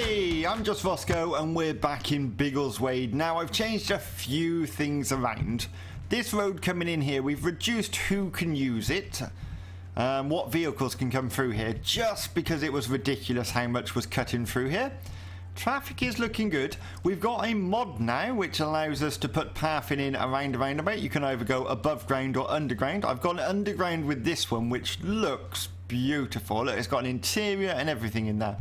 Hey, I'm just Roscoe and we're back in Biggleswade. Now I've changed a few things around. This road coming in here, we've reduced who can use it, what vehicles can come through here, just because it was ridiculous how much was cutting through here. Traffic is looking good. We've got a mod now which allows us to put pathing in around a roundabout. You can either go above ground or underground. I've gone underground with this one, which looks beautiful. Look, it's got an interior and everything in there.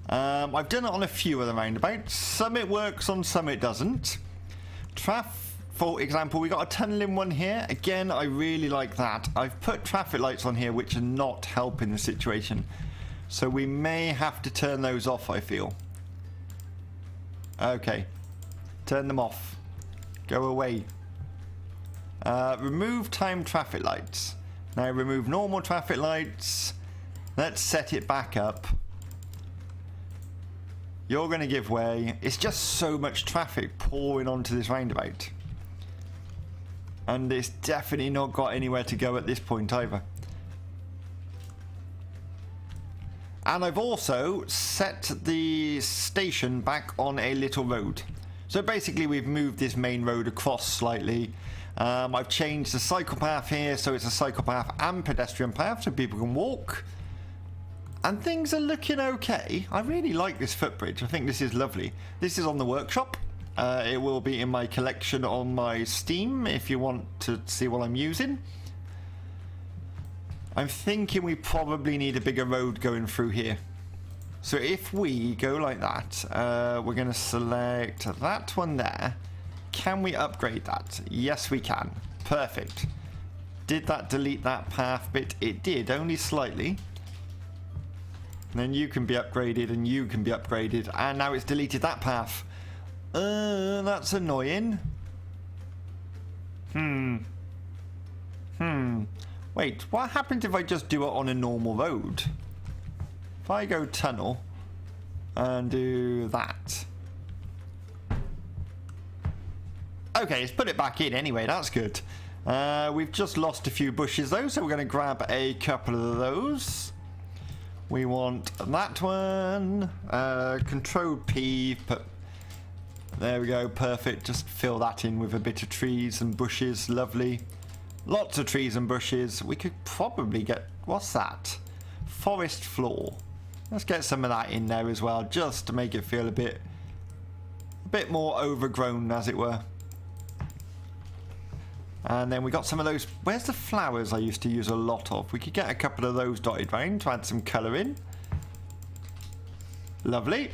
I've done it on a few of the roundabouts. Some it works on, some it doesn't. For example, we got a tunnelling one here. Again, I really like that. I've put traffic lights on here which are not helping the situation. So we may have to turn those off, I feel. Okay. Turn them off. Go away. Remove timed traffic lights. Now remove normal traffic lights. Let's set it back up. You're going to give way. It's just so much traffic pouring onto this roundabout. And it's definitely not got anywhere to go at this point either. And I've also set the station back on a little road. So basically we've moved this main road across slightly. I've changed the cycle path here so it's a cycle path and pedestrian path so people can walk. And things are looking okay. I really like this footbridge. I think this is lovely. This is on the workshop. It will be in my collection on my Steam if you want to see what I'm using. I'm thinking we probably need a bigger road going through here. So if we go like that, we're going to select that one there. Can we upgrade that? Yes, we can. Perfect. Did that delete that path bit? It did, only slightly. And then you can be upgraded and you can be upgraded. And now it's deleted that path. That's annoying. Wait, what happens if I just do it on a normal road? If I go tunnel and do that. Okay, let's put it back in anyway. That's good. We've just lost a few bushes though, so we're going to grab a couple of those. We want that one. Control P. There we go. Perfect. Just fill that in with a bit of trees and bushes. Lovely. Lots of trees and bushes. We could probably get... What's that? Forest floor. Let's get some of that in there as well, just to make it feel a bit more overgrown, as it were. And then we got some of those... Where's the flowers I used to use a lot of? We could get a couple of those dotted round to add some colour in. Lovely.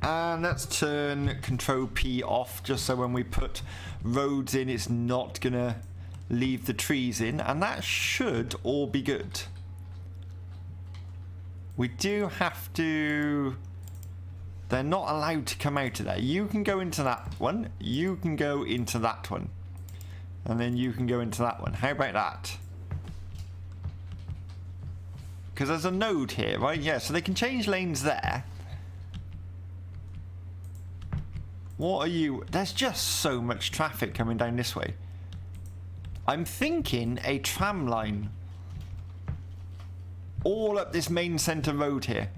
And let's turn Control P off, just so when we put roads in, it's not going to leave the trees in. And that should all be good. We do have to... They're not allowed to come out of there. You can go into that one. You can go into that one. And then you can go into that one. How about that? Because there's a node here, right? Yeah, so they can change lanes there. What are you... There's just so much traffic coming down this way. I'm thinking a tram line. All up this main centre road here.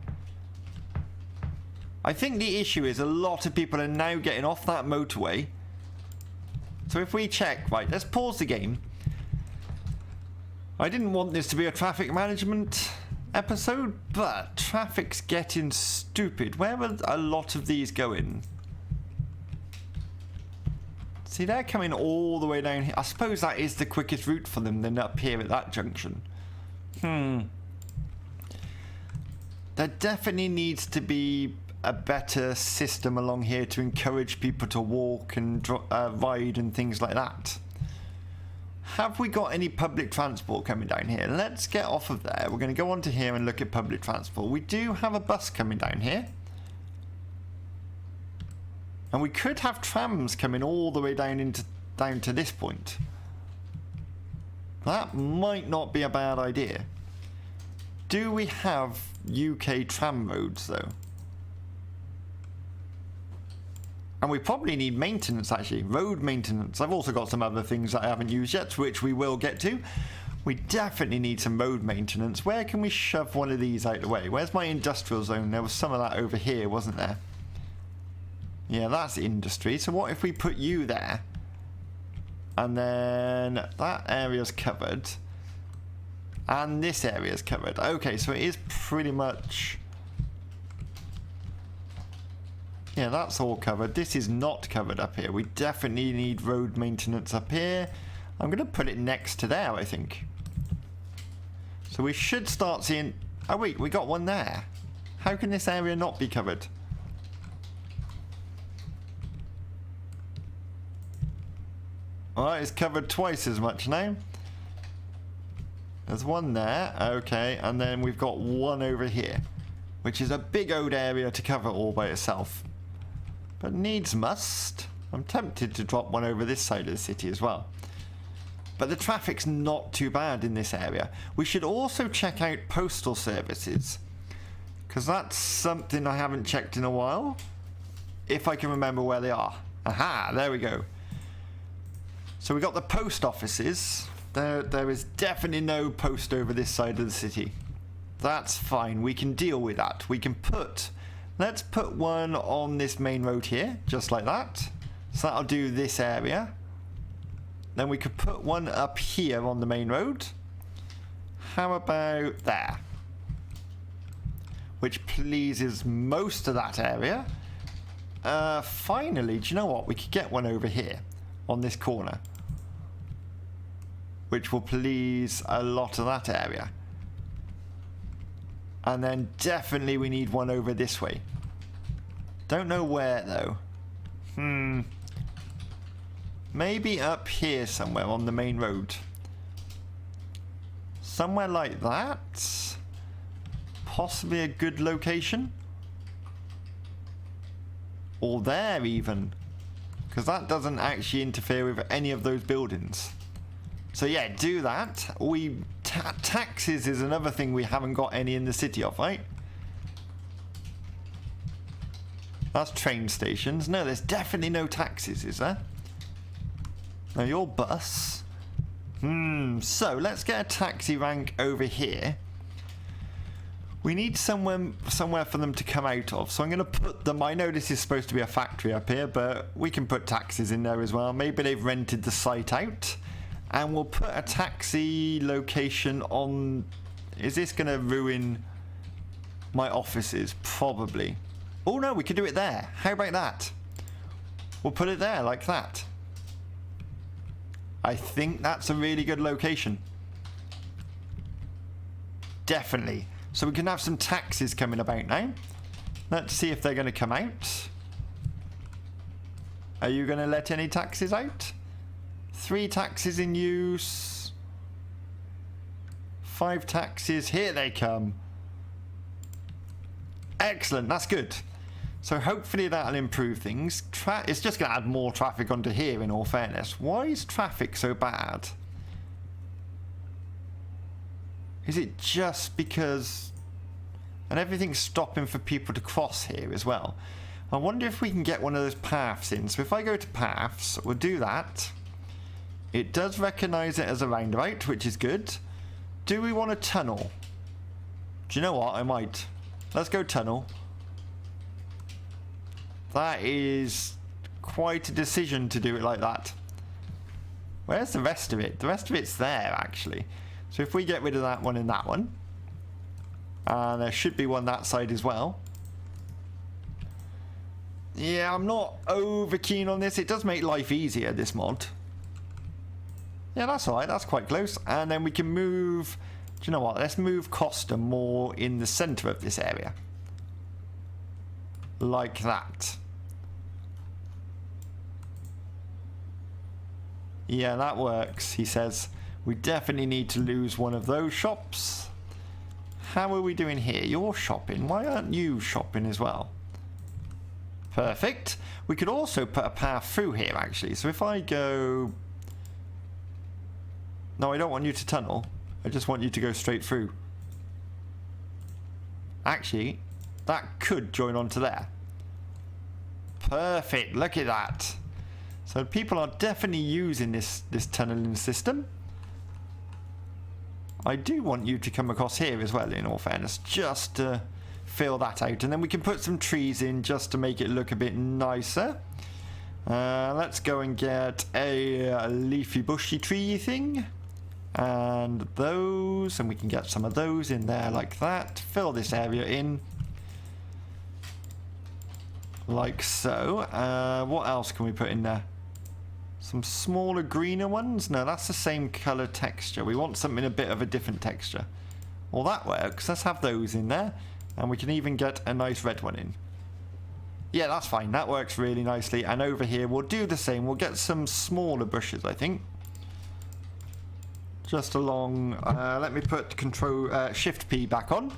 I think the issue is a lot of people are now getting off that motorway. So if we check, right, let's pause the game. I didn't want this to be a traffic management episode, but traffic's getting stupid. Where are a lot of these going? See, they're coming all the way down here. I suppose that is the quickest route for them than up here at that junction. There definitely needs to be a better system along here to encourage people to walk and ride and things like that. Have we got any public transport coming down here? Let's get off of there. We're going to go on to here and look at public transport. We do have a bus coming down here. And we could have trams coming all the way down to this point. That might not be a bad idea. Do we have UK tram roads though? And we probably need maintenance, actually. Road maintenance. I've also got some other things that I haven't used yet, which we will get to. We definitely need some road maintenance. Where can we shove one of these out of the way? Where's my industrial zone? There was some of that over here, wasn't there? Yeah, that's industry. So what if we put you there? And then that area's covered. And this area's covered. Okay, so it is pretty much... Yeah, that's all covered. This is not covered up here. We definitely need road maintenance up here. I'm going to put it next to there, I think. So we should start seeing... Oh, wait, we got one there. How can this area not be covered? Alright, it's covered twice as much now. There's one there. Okay, and then we've got one over here, which is a big old area to cover all by itself. But needs must. I'm tempted to drop one over this side of the city as well. But the traffic's not too bad in this area. We should also check out postal services, because that's something I haven't checked in a while. If I can remember where they are. Aha, there we go. So we got the post offices. There is definitely no post over this side of the city. That's fine. We can deal with that. We can put... Let's put one on this main road here, just like that. So that'll do this area. Then we could put one up here on the main road. How about there? Which pleases most of that area. Finally, do you know what? We could get one over here on this corner, which will please a lot of that area. And then definitely we need one over this way. Don't know where though. Maybe up here somewhere on the main road. Somewhere like that. Possibly a good location. Or there even. Because that doesn't actually interfere with any of those buildings. So yeah, do that. Taxes is another thing we haven't got any in the city of, right? That's train stations. No, there's definitely no taxes, is there? No, your bus. So let's get a taxi rank over here. We need somewhere for them to come out of. So I'm going to put them... I know this is supposed to be a factory up here, but we can put taxis in there as well. Maybe they've rented the site out. And we'll put a taxi location on... Is this going to ruin my offices? Probably. Oh no, we could do it there. How about that? We'll put it there like that. I think that's a really good location. Definitely. So we can have some taxis coming about now. Let's see if they're going to come out. Are you going to let any taxis out? 3 taxis in use. 5 taxis. Here they come. Excellent. That's good. So hopefully that'll improve things. It's just going to add more traffic onto here, in all fairness. Why is traffic so bad? Is it just because... And everything's stopping for people to cross here as well. I wonder if we can get one of those paths in. So if I go to paths, we'll do that. It does recognise it as a roundabout, which is good. Do we want a tunnel? Do you know what? I might. Let's go tunnel. That is quite a decision to do it like that. Where's the rest of it? The rest of it's there, actually. So if we get rid of that one and that one. And there should be one that side as well. Yeah, I'm not over keen on this. It does make life easier, this mod. Yeah, that's alright. That's quite close. And then we can move... Do you know what? Let's move Costa more in the centre of this area. Like that. Yeah, that works, he says. We definitely need to lose one of those shops. How are we doing here? You're shopping. Why aren't you shopping as well? Perfect. We could also put a path through here, actually. So if I go... No, I don't want you to tunnel. I just want you to go straight through. Actually, that could join onto there. Perfect. Look at that. So people are definitely using this tunneling system. I do want you to come across here as well, in all fairness, just to fill that out. And then we can put some trees in just to make it look a bit nicer. Let's go and get a leafy bushy tree thing. And those, and we can get some of those in there like that. Fill this area in. Like so. What else can we put in there? Some smaller greener ones? No, that's the same colour texture. We want something a bit of a different texture. Well, that works. Let's have those in there. And we can even get a nice red one in. Yeah, that's fine. That works really nicely. And over here, we'll do the same. We'll get some smaller bushes, I think. Just along... let me put Shift P back on.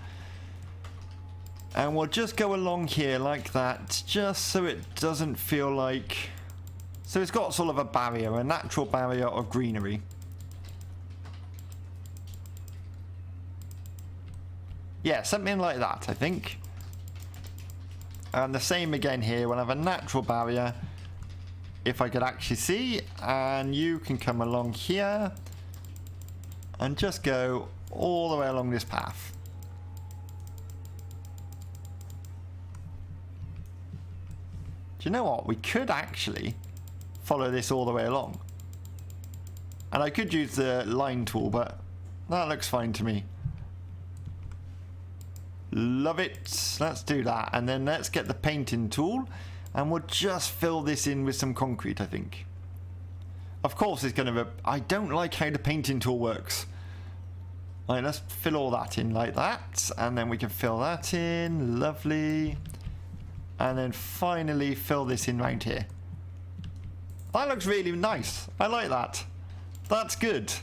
And we'll just go along here like that. Just so it doesn't feel like... So it's got sort of a barrier, a natural barrier of greenery. Yeah, something like that, I think. And the same again here. We'll have a natural barrier, if I could actually see. And you can come along here and just go all the way along this path. Do you know what? We could actually follow this all the way along. And I could use the line tool, but that looks fine to me. Love it. Let's do that. And then let's get the painting tool. And we'll just fill this in with some concrete, I think. Of course, it's going to... I don't like how the painting tool works. Right, let's fill all that in like that. And then we can fill that in. Lovely. And then finally fill this in round here. That looks really nice. I like that. That's good.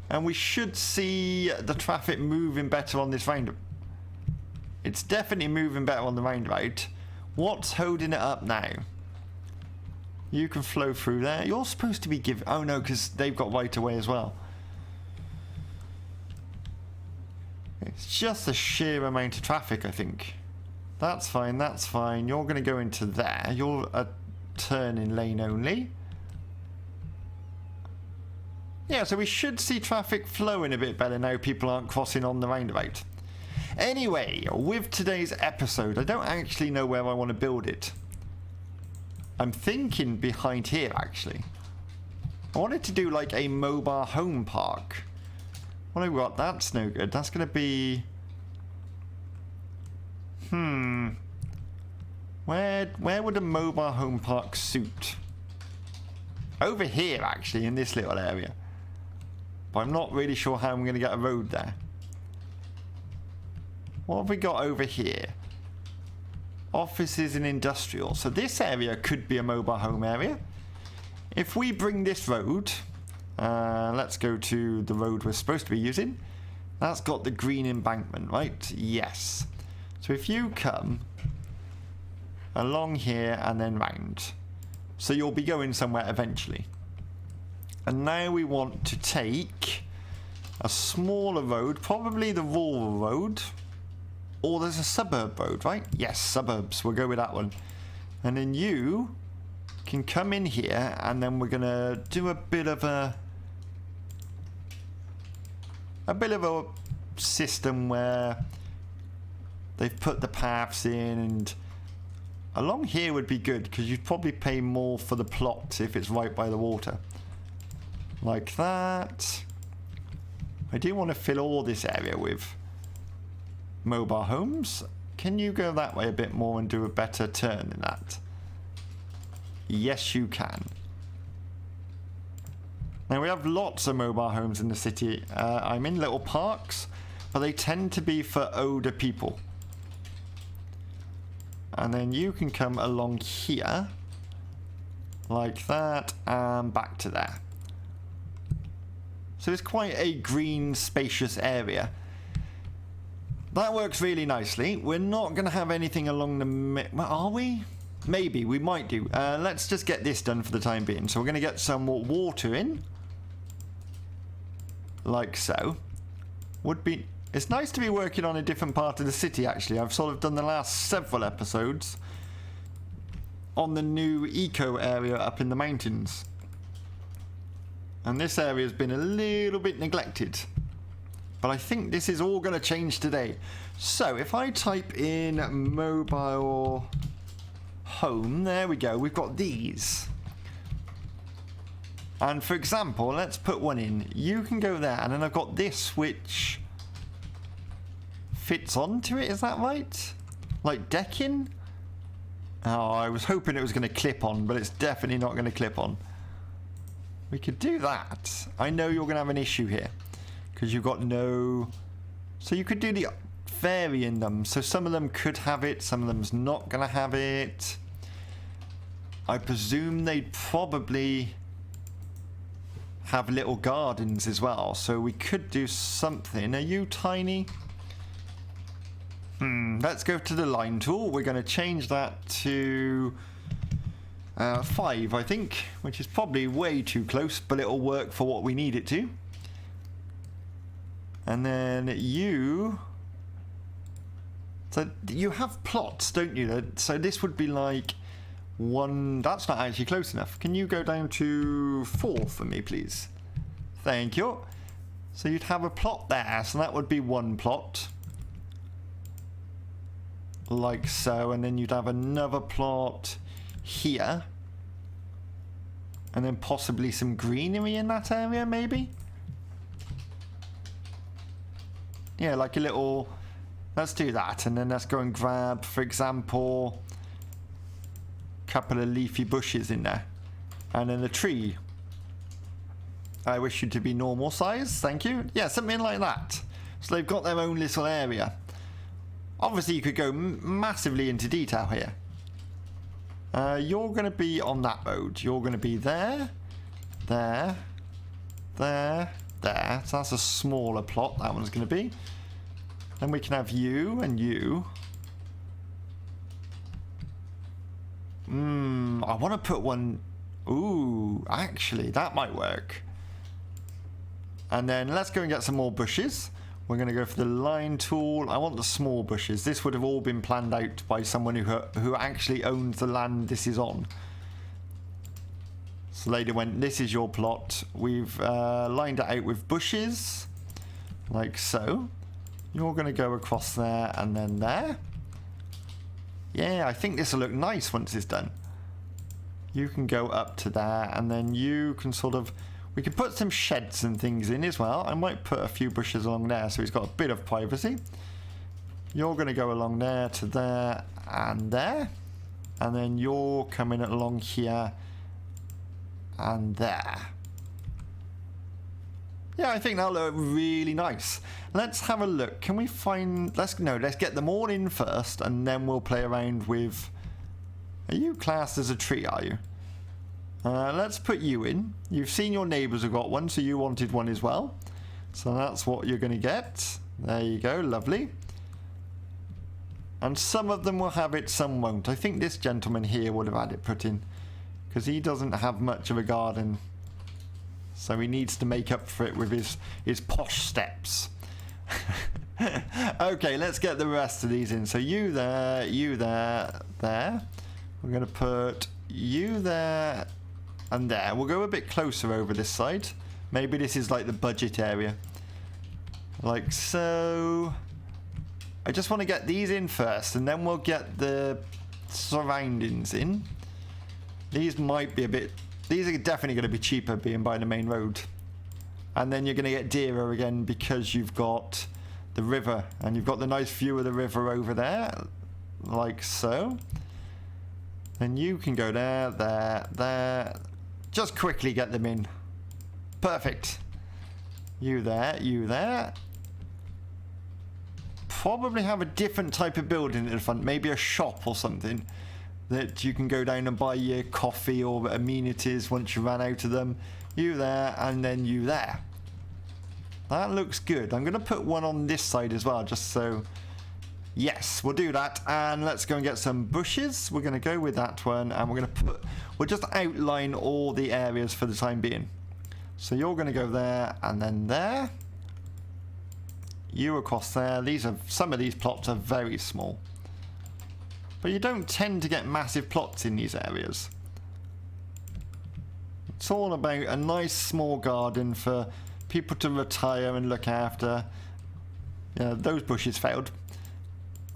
And we should see the traffic moving better on this roundabout. It's definitely moving better on the roundabout. What's holding it up now? You can flow through there. You're supposed to be giving... Oh no, because they've got right away as well. It's just the sheer amount of traffic, I think. That's fine, that's fine. You're going to go into there. You're a turning lane only. Yeah, so we should see traffic flowing a bit better now people aren't crossing on the roundabout. Anyway, with today's episode, I don't actually know where I want to build it. I'm thinking behind here, actually. I wanted to do like a mobile home park. What have we got? That's no good. That's going to be... Where would a mobile home park suit? Over here, actually, in this little area. But I'm not really sure how I'm going to get a road there. What have we got over here? Offices and industrial. So this area could be a mobile home area. If we bring this road, let's go to the road we're supposed to be using. That's got the green embankment, right? Yes. So if you come along here and then round. So you'll be going somewhere eventually. And now we want to take a smaller road, probably the rural road. Or there's a suburb road, right? Yes, suburbs. We'll go with that one. And then you can come in here and then we're going to do a bit of a system where they've put the paths in, and along here would be good because you'd probably pay more for the plot if it's right by the water. Like that. I do want to fill all this area with mobile homes. Can you go that way a bit more and do a better turn than that? Yes, you can. Now we have lots of mobile homes in the city. I'm in little parks, but they tend to be for older people. And then you can come along here like that and back to there. So it's quite a green, spacious area. That works really nicely. We're not going to have anything along the... Well, are we? Maybe. We might do. Let's just get this done for the time being. So we're going to get some more water in. Like so. Would be... It's nice to be working on a different part of the city, actually. I've sort of done the last several episodes on the new eco area up in the mountains. And this area has been a little bit neglected. But I think this is all going to change today. So if I type in mobile home, there we go. We've got these. And for example, let's put one in. You can go there, and then I've got this which fits onto it. Is that right? Like decking? Oh, I was hoping it was going to clip on, but it's definitely not going to clip on. We could do that. I know you're going to have an issue here because you've got no... So you could do the varying them. So some of them could have it, some of them's not going to have it. I presume they'd probably have little gardens as well, so we could do something. Are you tiny? Let's go to the line tool. We're going to change that to 5, I think, which is probably way too close, but it'll work for what we need it to. And then you... So you have plots, don't you? So this would be like 1... That's not actually close enough. Can you go down to 4 for me, please? Thank you. So you'd have a plot there. So that would be 1 plot. Like so. And then you'd have another plot here. And then possibly some greenery in that area, maybe? Yeah, like a little... Let's do that. And then let's go and grab, for example... couple of leafy bushes in there, and then a tree. I wish you to be normal size, thank you. Yeah, something like that. So they've got their own little area. Obviously you could go massively into detail here. You're going to be on that road. You're going to be there, there, there, there. So that's a smaller plot that one's going to be. Then we can have you and you. I want to put one... Ooh, actually, that might work. And then let's go and get some more bushes. We're going to go for the line tool. I want the small bushes. This would have all been planned out by someone who actually owns the land this is on. So later went, this is your plot. We've lined it out with bushes. Like so. You're going to go across there and then there. Yeah, I think this will look nice once it's done. You can go up to there, and then you can sort of... We can put some sheds and things in as well. I might put a few bushes along there so he's got a bit of privacy. You're going to go along there to there and there. And then you're coming along here and there. Yeah, I think that'll look really nice. Let's have a look. Can we find... Let's get them all in first, and then we'll play around with... Are you classed as a tree, are you? Let's put you in. You've seen your neighbours have got one, so you wanted one as well. So that's what you're going to get. There you go, lovely. And some of them will have it, some won't. I think this gentleman here would have had it put in, because he doesn't have much of a garden. So he needs to make up for it with his posh steps. Okay, let's get the rest of these in. So you there, there. We're going to put you there and there. We'll go a bit closer over this side. Maybe this is like the budget area. Like so. I just want to get these in first, and then we'll get the surroundings in. These might be a bit... These are definitely going to be cheaper being by the main road. And then you're going to get dearer again because you've got the river. And you've got the nice view of the river over there. Like so. Then you can go there, there, there. Just quickly get them in. Perfect. You there, you there. Probably have a different type of building at the front. Maybe a shop or something. That you can go down and buy your coffee or amenities once you run out of them. You there, and then you there. That looks good. I'm going to put one on this side as well, just so... Yes, we'll do that. And let's go and get some bushes. We're going to go with that one, and we're going to put... We'll just outline all the areas for the time being. So you're going to go there, and then there. You across there. Some of these plots are very small. But you don't tend to get massive plots in these areas. It's all about a nice small garden for people to retire and look after. Yeah, those bushes failed.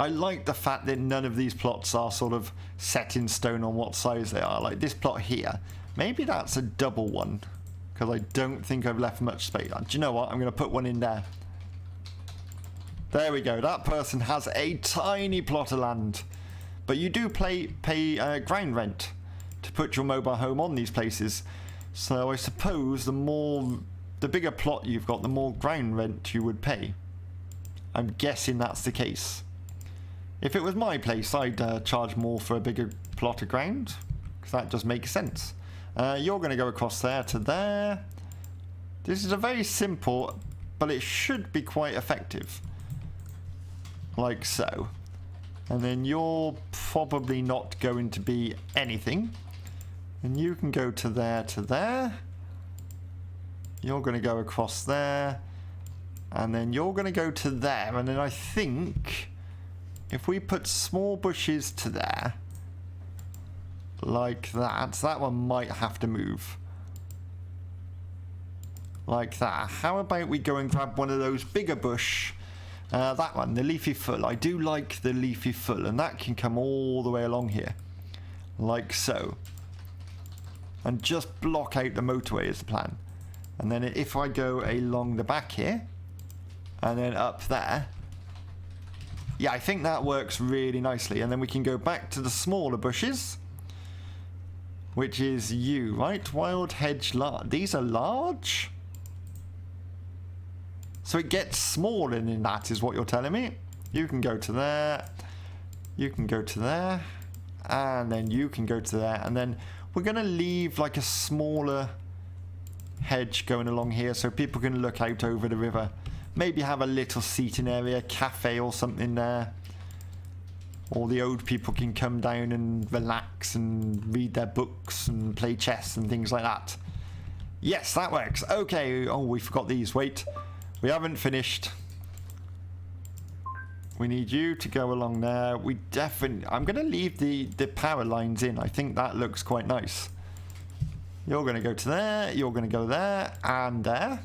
I like the fact that none of these plots are sort of set in stone on what size they are. Like this plot here, maybe that's a double one, because I don't think I've left much space. Do you know what? I'm going to put one in there. There we go. That person has a tiny plot of land. But you do pay ground rent to put your mobile home on these places. So I suppose the bigger plot you've got, the more ground rent you would pay. I'm guessing that's the case. If it was my place, I'd charge more for a bigger plot of ground, because that just makes sense. You're going to go across there to there. This is a very simple, but it should be quite effective. Like so. And then you're probably not going to be anything. And you can go to there to there. You're going to go across there. And then you're going to go to there. And then I think if we put small bushes to there, like that one might have to move. Like that. How about we go and grab one of those bigger bush? That one, the leafy full. I do like the leafy full, and that can come all the way along here. Like so. And just block out the motorway is the plan. And then if I go along the back here, and then up there, yeah, I think that works really nicely. And then we can go back to the smaller bushes, which is you, right? Wild hedge large. These are large? So it gets smaller than that is what you're telling me. You can go to there. You can go to there. And then you can go to there. And then we're going to leave like a smaller hedge going along here so people can look out over the river. Maybe have a little seating area, cafe or something there. Or the old people can come down and relax and read their books and play chess and things like that. Yes, that works. Okay. Oh, we forgot these. Wait. We haven't finished. We need you to go along there. We definitely... I'm going to leave the power lines in. I think that looks quite nice. You're going to go to there. You're going to go there. And there.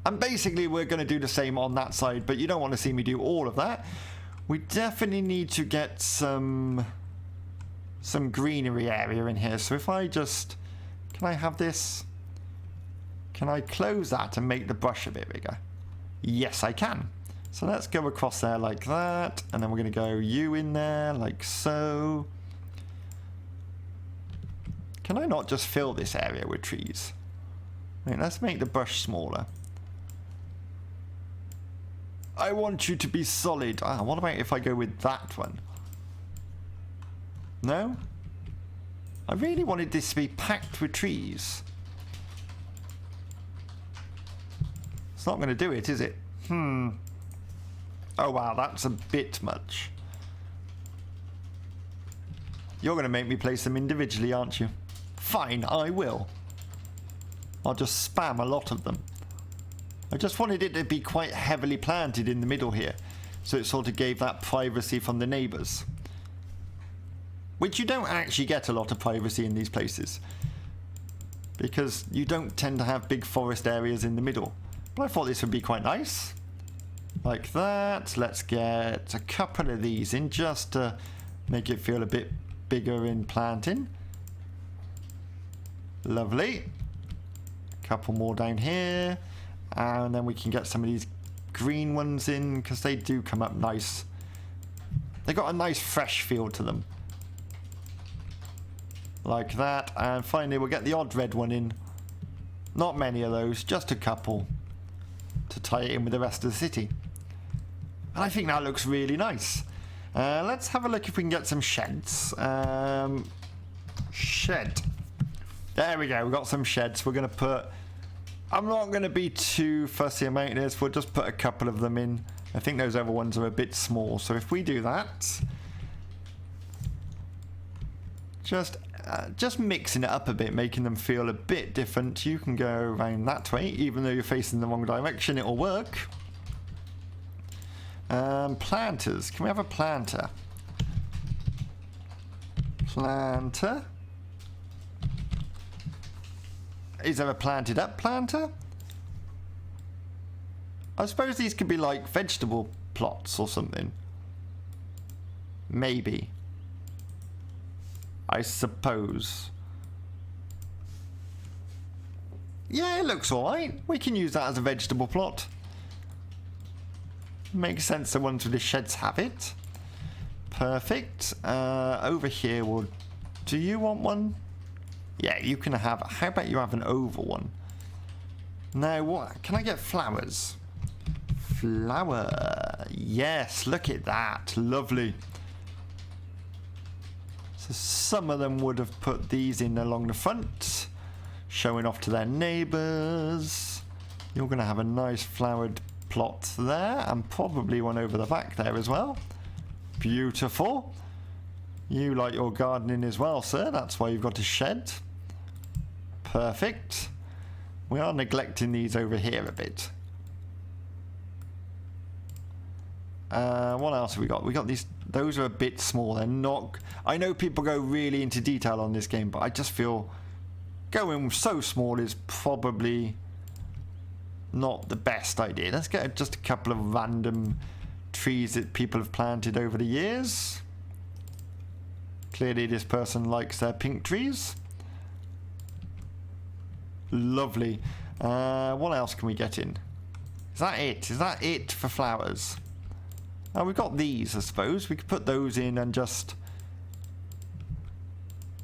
And basically we're going to do the same on that side. But you don't want to see me do all of that. We definitely need to get some greenery area in here. So if I just... Can I have this? Can I close that and make the brush a bit bigger? Yes, I can. So let's go across there like that. And then we're going to go you in there like so. Can I not just fill this area with trees? Wait, let's make the brush smaller. I want you to be solid. Ah, what about if I go with that one? No? I really wanted this to be packed with trees. It's not going to do it, is it? Oh wow, that's a bit much. You're going to make me place them individually, aren't you? Fine, I will. I'll just spam a lot of them. I just wanted it to be quite heavily planted in the middle here, so it sort of gave that privacy from the neighbours. Which you don't actually get a lot of privacy in these places, because you don't tend to have big forest areas in the middle. But I thought this would be quite nice. Like that. Let's get a couple of these in just to make it feel a bit bigger in planting. Lovely. A couple more down here. And then we can get some of these green ones in, because they do come up nice. They got a nice fresh feel to them. Like that. And finally we'll get the odd red one in. Not many of those, just a couple, to tie it in with the rest of the city. And I think that looks really nice. Let's have a look if we can get some sheds. Shed. There we go, we've got some sheds. We're going to put... I'm not going to be too fussy about this. We'll just put a couple of them in. I think those other ones are a bit small. So if we do that... Just mixing it up a bit, making them feel a bit different. You can go around that way, even though you're facing the wrong direction, it'll work. Planters. Can we have a planter? Planter. Is there a planted up planter? I suppose these could be like vegetable plots or something. Maybe. I suppose. Yeah, it looks alright. We can use that as a vegetable plot. Makes sense the ones with the sheds have it. Perfect. Over here, well, do you want one? Yeah, you can have... How about you have an oval one? Now, what? Can I get flowers? Flower. Yes, look at that. Lovely. So some of them would have put these in along the front, showing off to their neighbours. You're going to have a nice flowered plot there, and probably one over the back there as well. Beautiful. You like your gardening as well, sir. That's why you've got a shed. Perfect. We are neglecting these over here a bit. What else have we got? We got these. Those are a bit small. They're not... I know people go really into detail on this game, but I just feel going so small is probably not the best idea. Let's get just a couple of random trees that people have planted over the years. Clearly this person likes their pink trees. Lovely. What else can we get in? Is that it? Is that it for flowers? Oh, we've got these, I suppose. We could put those in and just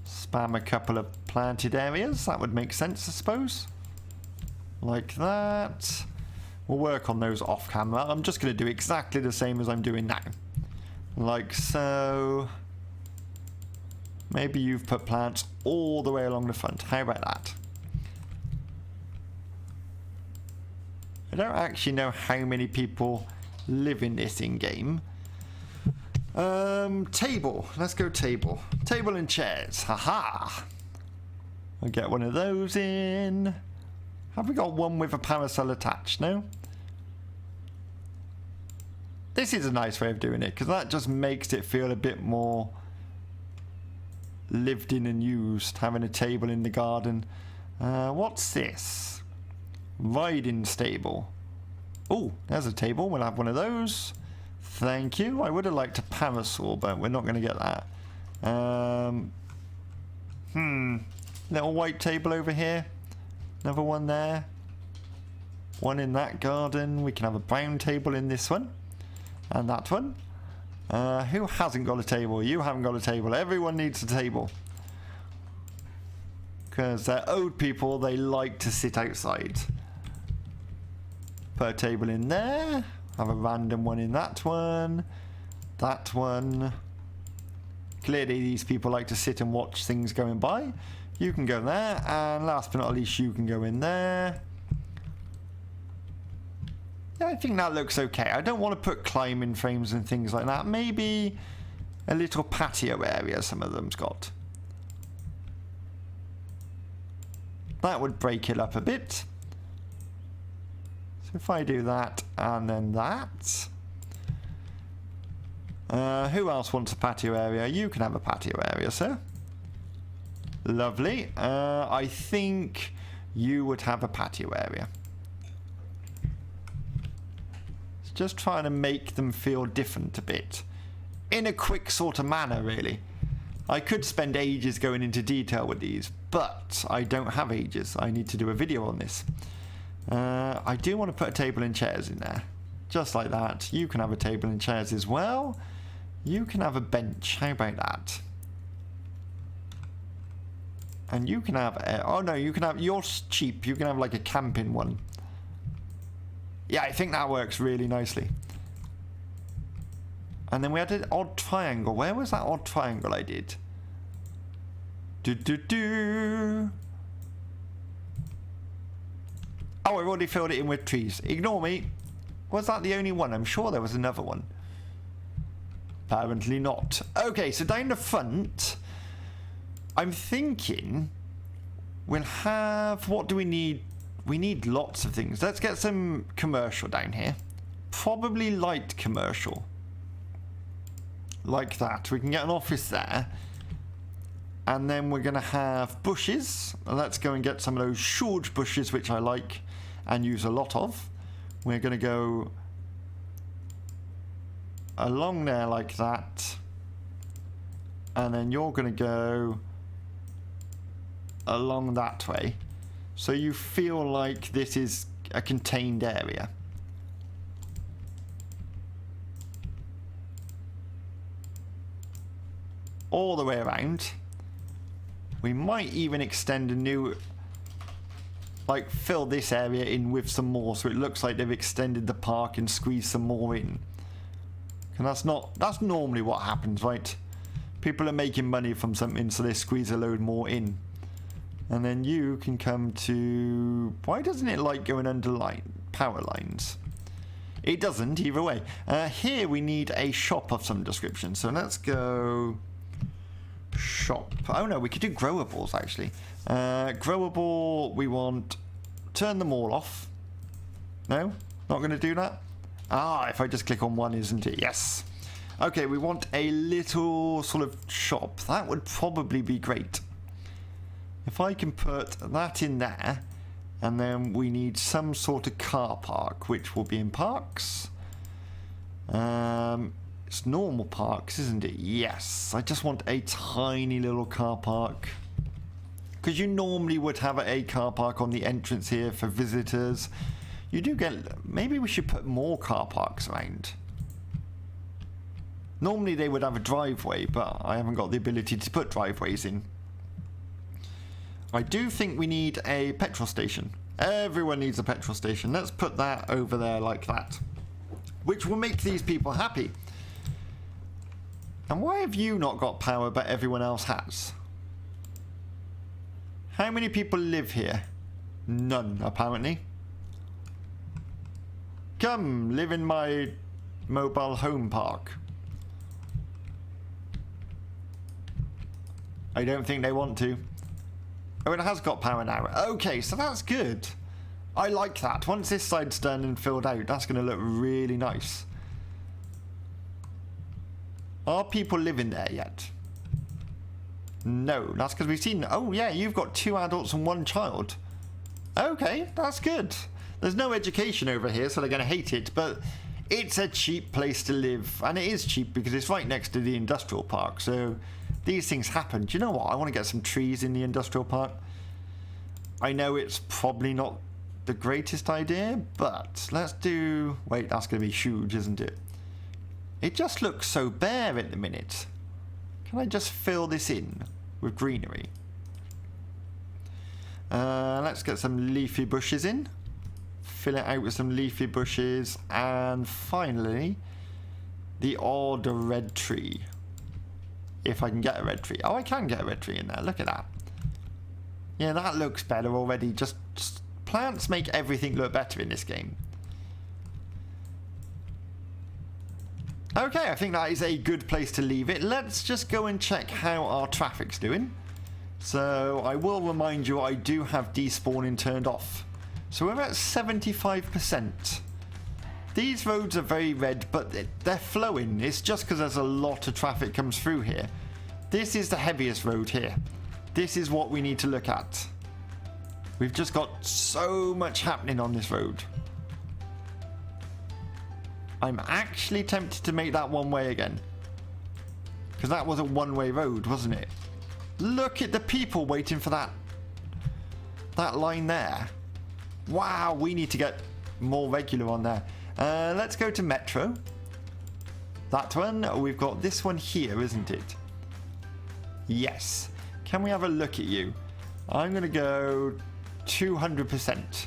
spam a couple of planted areas. That would make sense, I suppose. Like that. We'll work on those off camera. I'm just going to do exactly the same as I'm doing now. Like so. Maybe you've put plants all the way along the front. How about that? I don't actually know how many people live in this in-game. Table. Let's go table. Table and chairs. Haha. I'll get one of those in. Have we got one with a parasol attached? No? This is a nice way of doing it, because that just makes it feel a bit more lived in and used, having a table in the garden. What's this? Riding stable. Oh, there's a table. We'll have one of those. Thank you. I would have liked a parasol, but we're not going to get that. Little white table over here. Another one there. One in that garden. We can have a brown table in this one. And that one. Who hasn't got a table? You haven't got a table. Everyone needs a table. Because they're old people. They like to sit outside. Put a table in there. Have a random one in that one. That one. Clearly these people like to sit and watch things going by. You can go there. And last but not least, you can go in there. Yeah, I think that looks okay. I don't want to put climbing frames and things like that. Maybe a little patio area some of them's got. That would break it up a bit. So if I do that and then that. Who else wants a patio area? You can have a patio area, sir. Lovely. I think you would have a patio area. It's just trying to make them feel different a bit. In a quick sort of manner, really. I could spend ages going into detail with these, but I don't have ages. I need to do a video on this. I do want to put a table and chairs in there. Just like that. You can have a table and chairs as well. You can have a bench. How about that? And you can have... oh no, you can have... Yours cheap. You can have like a camping one. Yeah, I think that works really nicely. And then we had an odd triangle. Where was that odd triangle I did? Oh, I've already filled it in with trees. Ignore me. Was that the only one? I'm sure there was another one. Apparently not. Okay, so down the front, I'm thinking we'll have... What do we need? We need lots of things. Let's get some commercial down here. Probably light commercial. Like that. We can get an office there. And then we're going to have bushes. Let's go and get some of those short bushes, which I like and use a lot of. We're going to go along there like that. And then you're going to go along that way. So you feel like this is a contained area. All the way around. We might even extend a new, like fill this area in with some more so it looks like they've extended the park and squeezed some more in. And that's normally what happens, right? People are making money from something so they squeeze a load more in. And then you can come to, why doesn't it like going under power lines? It doesn't either way. Here we need a shop of some description. So let's go shop. Oh no, we could do growables actually. Growable, we want turn them all off. No, not going to do that. Ah, if I just click on one, isn't it? Yes. Okay, we want a little sort of shop. That would probably be great. If I can put that in there, and then we need some sort of car park, which will be in parks. It's normal parks, isn't it? Yes. I just want a tiny little car park. Because you normally would have a car park on the entrance here for visitors. You do get... Maybe we should put more car parks around. Normally they would have a driveway, but I haven't got the ability to put driveways in. I do think we need a petrol station. Everyone needs a petrol station. Let's put that over there like that. Which will make these people happy. And why have you not got power but everyone else has? How many people live here? None, apparently. Come, live in my mobile home park. I don't think they want to. Oh, it has got power now. Okay, so that's good. I like that. Once this side's done and filled out, that's going to look really nice. Are people living there yet? No, that's because we've seen... Oh, yeah, you've got 2 adults and 1 child. Okay, that's good. There's no education over here, so they're going to hate it, but it's a cheap place to live. And it is cheap because it's right next to the industrial park, so these things happen. Do you know what? I want to get some trees in the industrial park. I know it's probably not the greatest idea, but let's do... Wait, that's going to be huge, isn't it? It just looks so bare at the minute. Can I just fill this in with greenery? Let's get some leafy bushes in. Fill it out with some leafy bushes. And finally, the odd red tree. If I can get a red tree. Oh, I can get a red tree in there. Look at that. Yeah, that looks better already. Just plants make everything look better in this game. Okay, I think that is a good place to leave it. Let's just go and check how our traffic's doing. So I will remind you I do have despawning turned off. So we're at 75%. These roads are very red, but they're flowing. It's just because there's a lot of traffic comes through here. This is the heaviest road here. This is what we need to look at. We've just got so much happening on this road. I'm actually tempted to make that one way again. Because that was a one-way road, wasn't it? Look at the people waiting for that line there. Wow, we need to get more regular on there. Let's go to Metro. That one. We've got this one here, isn't it? Yes. Can we have a look at you? I'm going to go 200%.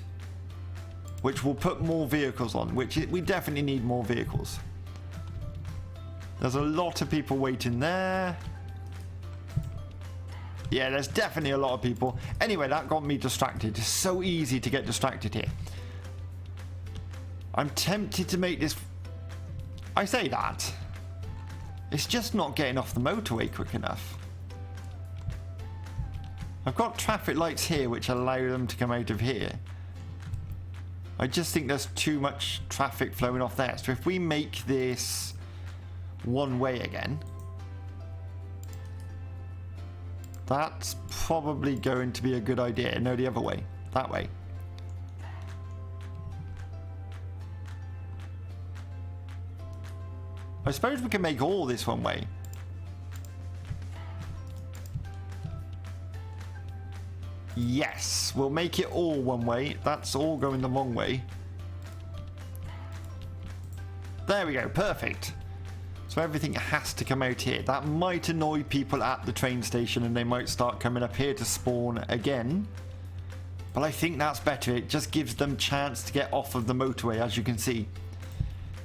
Which will put more vehicles on, which we definitely need more vehicles. There's a lot of people waiting there. Yeah, there's definitely a lot of people. Anyway, that got me distracted. It's so easy to get distracted here. I'm tempted to make this... I say that. It's just not getting off the motorway quick enough. I've got traffic lights here which allow them to come out of here. I just think there's too much traffic flowing off there. So if we make this one way again. That's probably going to be a good idea. No, the other way. That way. I suppose we can make all this one way. Yes, we'll make it all one way. That's all going the wrong way. There we go, perfect. So everything has to come out here. That might annoy people at the train station and they might start coming up here to spawn again. But I think that's better. It just gives them chance to get off of the motorway, as you can see.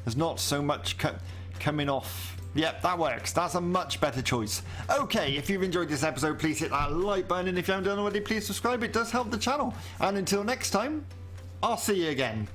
There's not so much coming off. Yep, that works. That's a much better choice. Okay, if you've enjoyed this episode, please hit that like button. And if you haven't done already, please subscribe. It does help the channel. And until next time, I'll see you again.